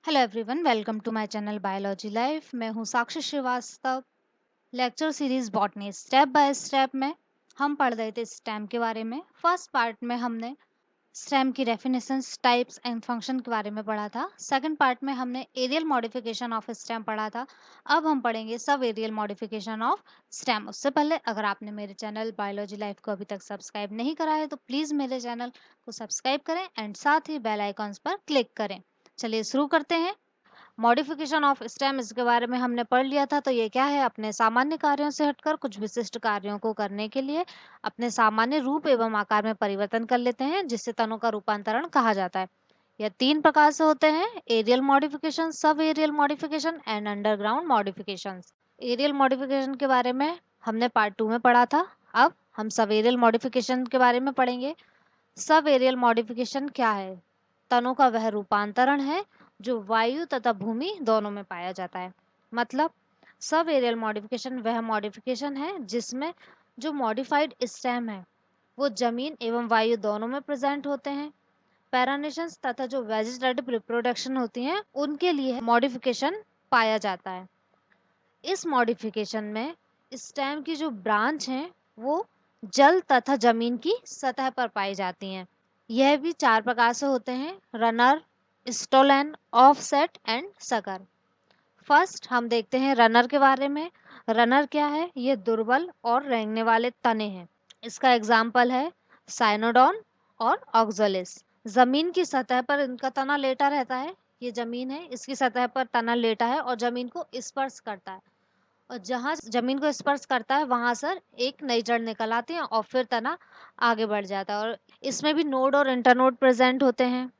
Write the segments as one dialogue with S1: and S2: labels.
S1: Hello everyone, welcome to my channel biology life. मैं हूं Sakshi Shrivastava. Lecture series botany step by step में हम पढ़ रहे थे स्टेम के बारे में। फर्स्ट पार्ट में हमने स्टेम की डेफिनेशंस, टाइप्स एंड फंक्शन के बारे में पढ़ा था। सेकंड पार्ट में हमने एरियल मॉडिफिकेशन ऑफ स्टेम पढ़ा था। अब हम पढ़ेंगे sub aerial modification of stem. उससे पहले अगर आपने मेरे चैनल बायोलॉजी लाइफ को अभी तक सब्सक्राइब नहीं करा है तो प्लीज़ मेरे चैनल को सब्सक्राइब करें एंड साथ ही बेल आइकॉन्स पर क्लिक करें। चलिए शुरू करते हैं। मॉडिफिकेशन ऑफ स्टेम, इसके बारे में हमने पढ़ लिया था। तो ये क्या है? अपने सामान्य कार्यों से हटकर कुछ विशिष्ट कार्यों को करने के लिए अपने सामान्य रूप एवं आकार में परिवर्तन कर लेते हैं, जिससे तनों का रूपांतरण कहा जाता है। यह तीन प्रकार से होते हैं: aerial modification, subaerial modification and underground modification. Aerial modification के बारे में हमने पार्ट 2 में पढ़ा था। अब हम सब एरियल मॉडिफिकेशन के बारे में पढ़ेंगे। सब एरियल मॉडिफिकेशन क्या है? तनों का वह रूपांतरण है जो वायु तथा भूमि दोनों में पाया जाता है। मतलब सब एरियल मॉडिफिकेशन वह मॉडिफिकेशन है जिसमें जो मॉडिफाइड स्टेम है वो जमीन एवं वायु दोनों में प्रेजेंट होते हैं। पैरानेशंस तथा जो वेजिटेटिव रिप्रोडक्शन होती हैं उनके लिए मॉडिफिकेशन पाया जाता है। इस मॉडिफिकेशन में स्टेम की जो ब्रांच हैं वो जल तथा जमीन की सतह पर पाई जाती हैं। यह भी चार प्रकार से होते हैं: runner, stolon, offset and sucker. First हम देखते हैं रनर के बारे में। रनर क्या है? ये दुर्बल और रेंगने वाले तने हैं। इसका एग्जाम्पल है साइनोडॉन और ऑक्सोलिस। जमीन की सतह पर इनका तना लेटा रहता है। ये जमीन है, इसकी सतह पर तना लेटा है और जमीन को स्पर्श करता है, और जहां जमीन को स्पर्श करता है वहां से एक नई जड़ निकल आती है और फिर तना आगे बढ़ जाता है। और इसमें भी नोड और इंटरनोड प्रेजेंट होते हैं।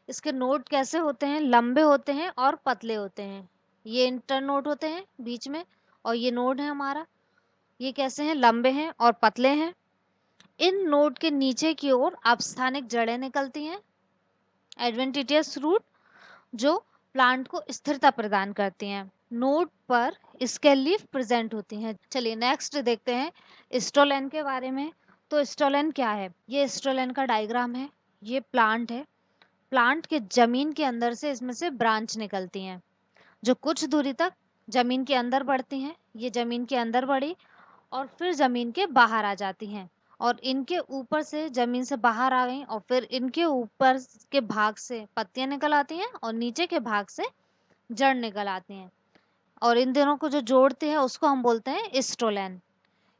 S1: इसके नोड कैसे होते हैं? लंबे होते हैं और पतले होते हैं। ये इंटरनोड होते हैं बीच में, और ये नोड है हमारा। ये कैसे हैं? लंबे हैं और पतले हैं। इन नोड के नीचे की ओर अपस्थानिक जड़ें निकलती हैं, एडवेंटिशियस रूट, जो प्लांट को स्थिरता प्रदान करती हैं। नोड पर इसके लीफ प्रेजेंट होती हैं। चलिए नेक्स्ट देखते हैं स्टोलेन के बारे में। तो स्टोलेन क्या है? ये स्टोलेन का डायग्राम है। ये प्लांट है। प्लांट के जमीन के अंदर से इसमें से ब्रांच निकलती हैं जो कुछ दूरी तक जमीन के अंदर बढ़ती हैं। ये जमीन के अंदर बढ़ी और फिर जमीन के बाहर आ जाती हैं, और इनके ऊपर से जमीन से बाहर आ गई और फिर इनके ऊपर के भाग से पत्तियां निकल आती हैं और नीचे के भाग से जड़ निकल आती हैं, और इन दोनों को जो जोड़ते हैं उसको हम बोलते हैं स्टोलेन।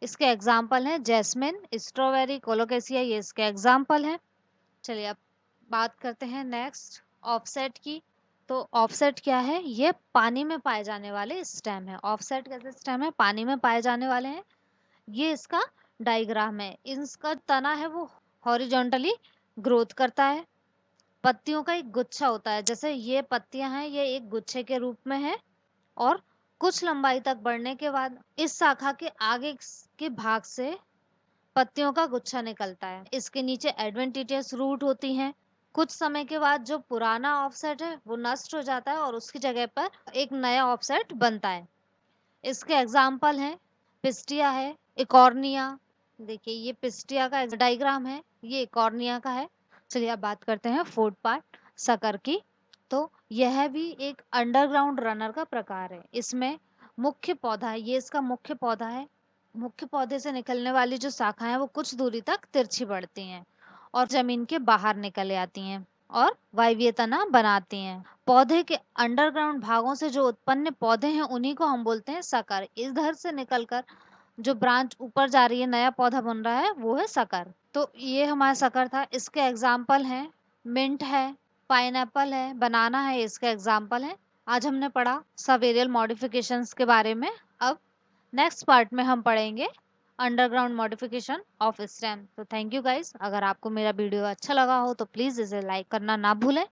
S1: इसके एग्जाम्पल हैं जैस्मिन, स्ट्रॉबेरी, कोलोकेसिया, ये इसके एग्जाम्पल हैं। चलिए अब बात करते हैं नेक्स्ट ऑफसेट की। तो ऑफसेट क्या है? ये पानी में पाए जाने वाले स्टेम है। ऑफसेट कैसे स्टेम है? पानी में पाए जाने वाले हैं। ये इसका डायग्राम है। इसका तना है वो हॉरिजॉन्टली ग्रोथ करता है। पत्तियों का एक गुच्छा होता है, जैसे ये पत्तियां हैं, ये एक गुच्छे के रूप में है, और कुछ लंबाई तक बढ़ने के बाद इस शाखा के आगे के भाग से पत्तियों का गुच्छा निकलता है। इसके नीचे एडवेंटिशियस रूट होती हैं। कुछ समय के बाद जो पुराना ऑफसेट है वो नष्ट हो जाता है और उसकी जगह पर एक नया ऑफसेट बनता है। इसके एग्जाम्पल हैं पिस्टिया है, इकॉर्निया। देखिए ये पिस्टिया का डायग्राम है, ये इकॉर्निया का है। चलिए अब बात करते हैं फूड पार्ट, सकर की। तो यह भी एक अंडरग्राउंड रनर का प्रकार है। इसमें मुख्य पौधा है, ये इसका मुख्य पौधा है। मुख्य पौधे से निकलने वाली जो शाखाएं वो कुछ दूरी तक तिरछी बढ़ती हैं और जमीन के बाहर निकल आती हैं और वायवीय तना बनाती हैं। पौधे के अंडरग्राउंड भागों से जो उत्पन्न पौधे हैं उन्हीं को हम बोलते हैं सकर। इधर से निकलकर जो ब्रांच ऊपर जा रही है, नया पौधा बन रहा है, वो है सकर। तो ये हमारा सकर था। इसके एग्जाम्पल हैं मिंट है, पाइनएप्पल है, बनाना है, इसके एग्जाम्पल है। आज हमने पढ़ा सब एरियल मॉडिफिकेशंस के बारे में। अब नेक्स्ट पार्ट में हम पढ़ेंगे अंडरग्राउंड मॉडिफिकेशन ऑफ स्टेम। तो थैंक यू गाइस। अगर आपको मेरा वीडियो अच्छा लगा हो तो प्लीज़ इसे लाइक करना ना भूलें।